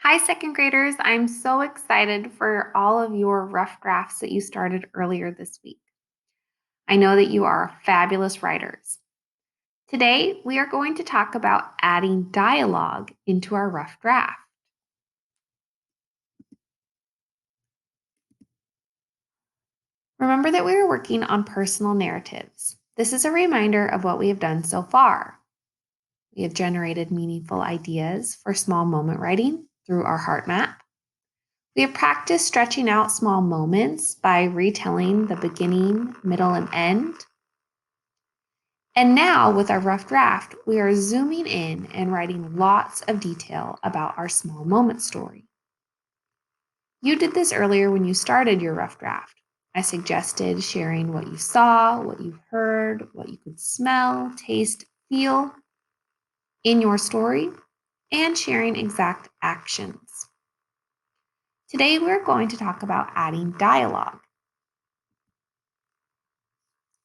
Hi, second graders. I'm so excited for all of your rough drafts that you started earlier this week. I know that you are fabulous writers. Today, we are going to talk about adding dialogue into our rough draft. Remember that we are working on personal narratives. This is a reminder of what we have done so far. We have generated meaningful ideas for small moment writing through our heart map. We have practiced stretching out small moments by retelling the beginning, middle, and end. And now, with our rough draft, we are zooming in and writing lots of detail about our small moment story. You did this earlier when you started your rough draft. I suggested sharing what you saw, what you heard, what you could smell, taste, feel in your story, and sharing exact actions. Today, we're going to talk about adding dialogue.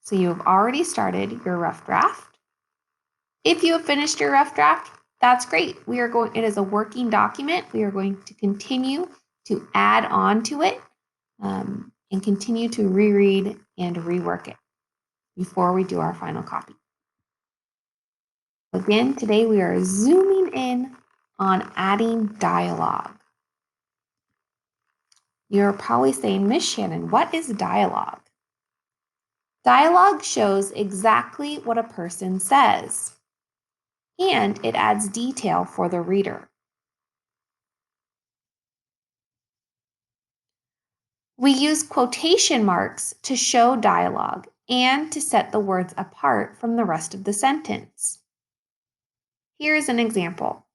So you have already started your rough draft. If you have finished your rough draft, that's great. It is a working document. We are going to continue to add on to it and continue to reread and rework it before we do our final copy. Again, today we are zooming in on adding dialogue. You're probably saying, Miss Shannon, what is dialogue? Dialogue shows exactly what a person says, and it adds detail for the reader. We use quotation marks to show dialogue and to set the words apart from the rest of the sentence. Here's an example.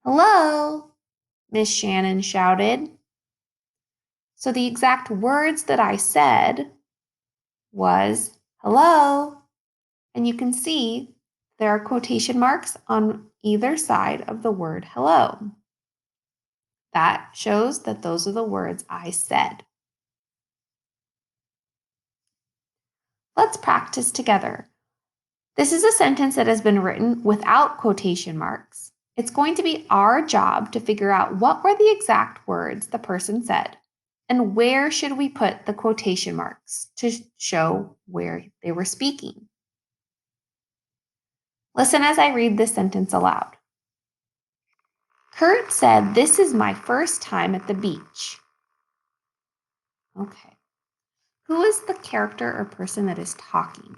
Hello, Miss Shannon shouted. So the exact words that I said was hello, and you can see there are quotation marks on either side of the word hello. That shows that those are the words I said. Let's practice together. This is a sentence that has been written without quotation marks. It's going to be our job to figure out what were the exact words the person said and where should we put the quotation marks to show where they were speaking. Listen as I read this sentence aloud. Kurt said, "This is my first time at the beach." Okay. Who is the character or person that is talking?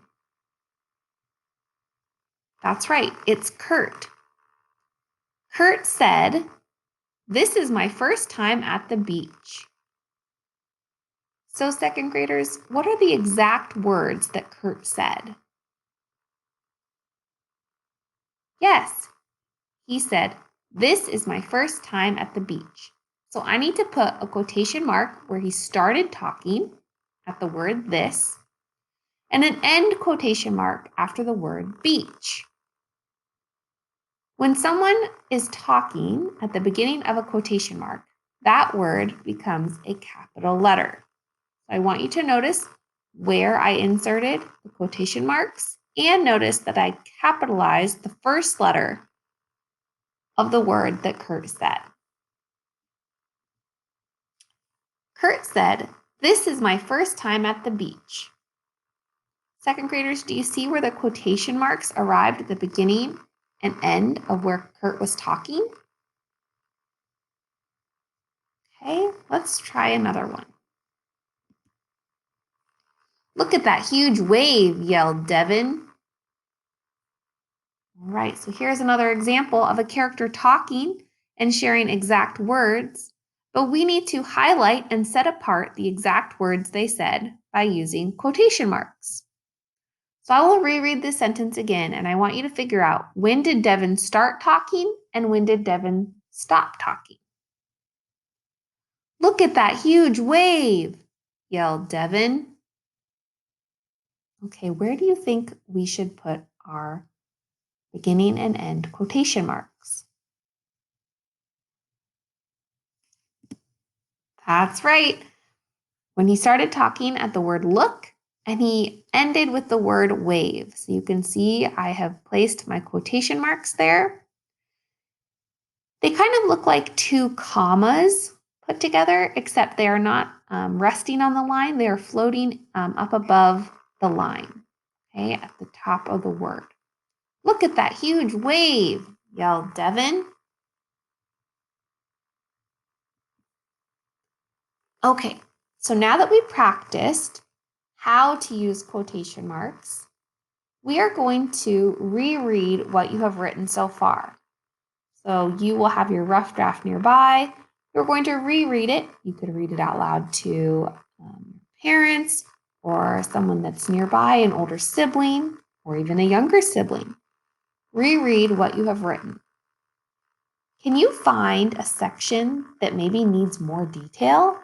That's right, it's Kurt. Kurt said, "This is my first time at the beach." So, second graders, what are the exact words that Kurt said? Yes, he said, "This is my first time at the beach." So I need to put a quotation mark where he started talking at the word this, and an end quotation mark after the word beach. When someone is talking at the beginning of a quotation mark, that word becomes a capital letter. I want you to notice where I inserted the quotation marks and notice that I capitalized the first letter of the word that Kurt said. Kurt said, "This is my first time at the beach." Second graders, do you see where the quotation marks arrived at the beginning and end of where Kurt was talking? Okay, let's try another one. "Look at that huge wave," yelled Devin. All right, so here's another example of a character talking and sharing exact words, but we need to highlight and set apart the exact words they said by using quotation marks. So I will reread this sentence again, and I want you to figure out, when did Devin start talking and when did Devin stop talking? "Look at that huge wave," yelled Devin. Okay, where do you think we should put our beginning and end quotation marks? That's right. When he started talking at the word look, and he ended with the word wave. So you can see I have placed my quotation marks there. They kind of look like two commas put together, except they are not resting on the line. They are floating up above the line, okay, at the top of the word. Look at that huge wave, yelled Devin. Okay, so now that we practiced how to use quotation marks, we are going to reread what you have written so far. So you will have your rough draft nearby. You're going to reread it. You could read it out loud to parents or someone that's nearby, an older sibling, or even a younger sibling. Reread what you have written. Can you find a section that maybe needs more detail?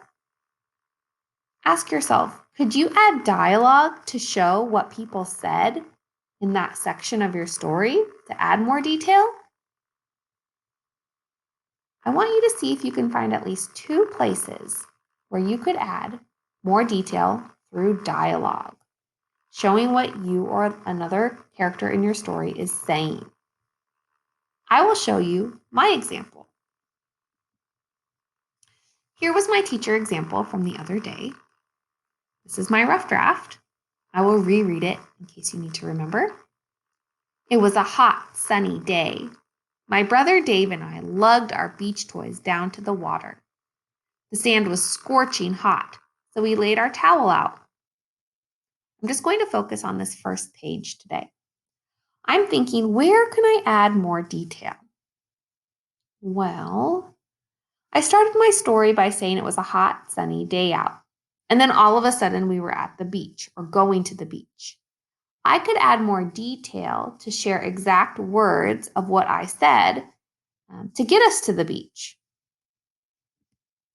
Ask yourself, could you add dialogue to show what people said in that section of your story to add more detail? I want you to see if you can find at least 2 places where you could add more detail through dialogue, showing what you or another character in your story is saying. I will show you my example. Here was my teacher example from the other day. This is my rough draft. I will reread it in case you need to remember. It was a hot, sunny day. My brother Dave and I lugged our beach toys down to the water. The sand was scorching hot, so we laid our towel out. I'm just going to focus on this first page today. I'm thinking, where can I add more detail? Well, I started my story by saying it was a hot, sunny day out. And then all of a sudden we were at the beach or going to the beach. I could add more detail to share exact words of what I said to get us to the beach.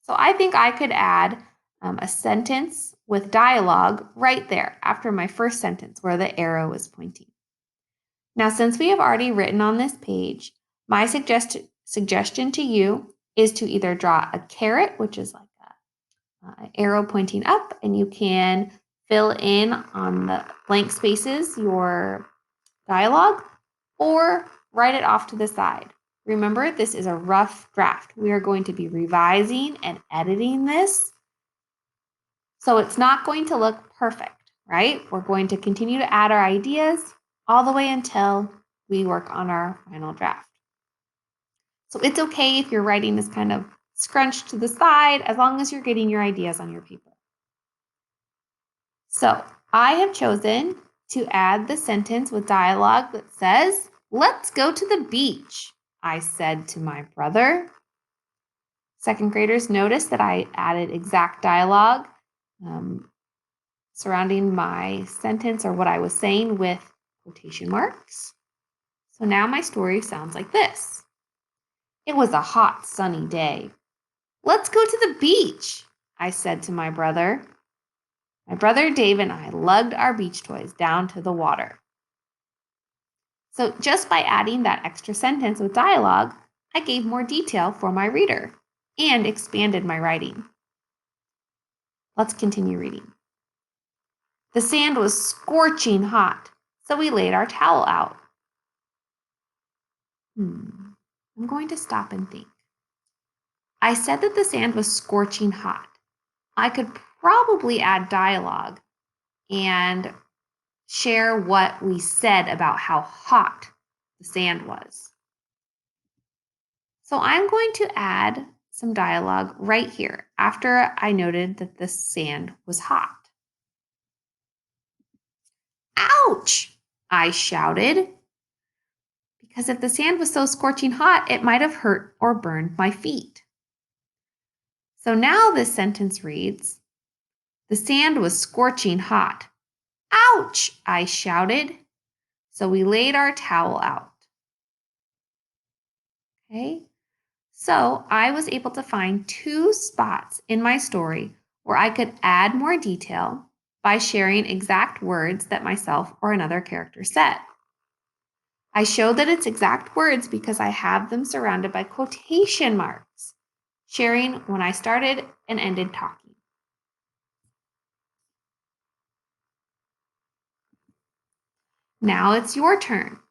So I think I could add a sentence with dialogue right there after my first sentence where the arrow is pointing. Now, since we have already written on this page, my suggestion to you is to either draw a caret, which is like an arrow pointing up, and you can fill in on the blank spaces your dialogue, or write it off to the side. Remember, this is a rough draft. We are going to be revising and editing this, so it's not going to look perfect, right? We're going to continue to add our ideas all the way until we work on our final draft. So it's okay if your writing is kind of scrunched to the side as long as you're getting your ideas on your paper. So I have chosen to add the sentence with dialogue that says, "Let's go to the beach," I said to my brother. Second graders notice that I added exact dialogue surrounding my sentence or what I was saying with quotation marks. So now my story sounds like this. It was a hot, sunny day. "Let's go to the beach," I said to my brother. My brother Dave and I lugged our beach toys down to the water. So just by adding that extra sentence with dialogue, I gave more detail for my reader and expanded my writing. Let's continue reading. The sand was scorching hot, so we laid our towel out. I'm going to stop and think. I said that the sand was scorching hot. I could probably add dialogue and share what we said about how hot the sand was. So I'm going to add some dialogue right here after I noted that the sand was hot. "Ouch!" I shouted, because if the sand was so scorching hot, it might have hurt or burned my feet. So now this sentence reads, "The sand was scorching hot. Ouch!" I shouted. So we laid our towel out. Okay? So I was able to find 2 spots in my story where I could add more detail by sharing exact words that myself or another character said. I showed that it's exact words because I have them surrounded by quotation marks, sharing when I started and ended talking. Now it's your turn.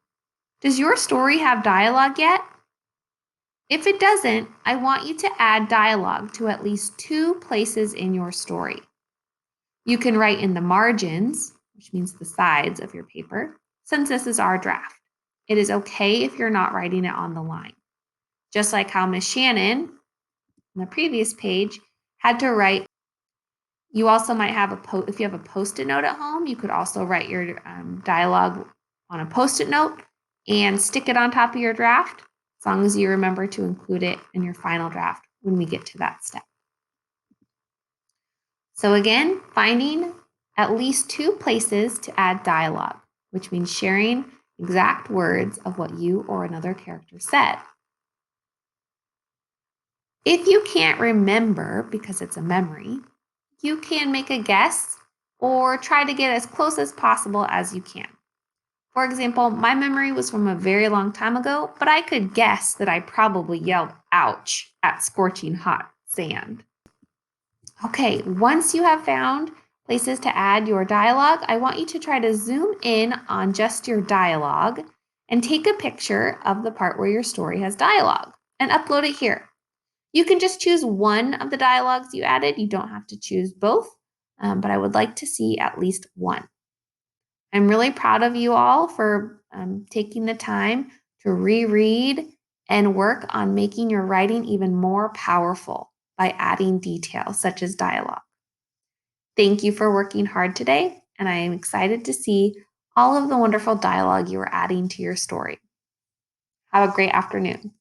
Does your story have dialogue yet? If it doesn't, I want you to add dialogue to at least 2 places in your story. You can write in the margins, which means the sides of your paper, since this is our draft. It is okay if you're not writing it on the line. Just like how Miss Shannon, on the previous page, had to write. You also might have if you have a Post-it note at home, you could also write your dialogue on a Post-it note and stick it on top of your draft, as long as you remember to include it in your final draft when we get to that step. So again, finding at least 2 places to add dialogue, which means sharing exact words of what you or another character said. If you can't remember because it's a memory, you can make a guess or try to get as close as possible as you can. For example, my memory was from a very long time ago, but I could guess that I probably yelled ouch at scorching hot sand. Okay, once you have found places to add your dialogue, I want you to try to zoom in on just your dialogue and take a picture of the part where your story has dialogue and upload it here. You can just choose one of the dialogues you added. You don't have to choose both, but I would like to see at least one. I'm really proud of you all for taking the time to reread and work on making your writing even more powerful by adding details such as dialogue. Thank you for working hard today, and I am excited to see all of the wonderful dialogue you are adding to your story. Have a great afternoon.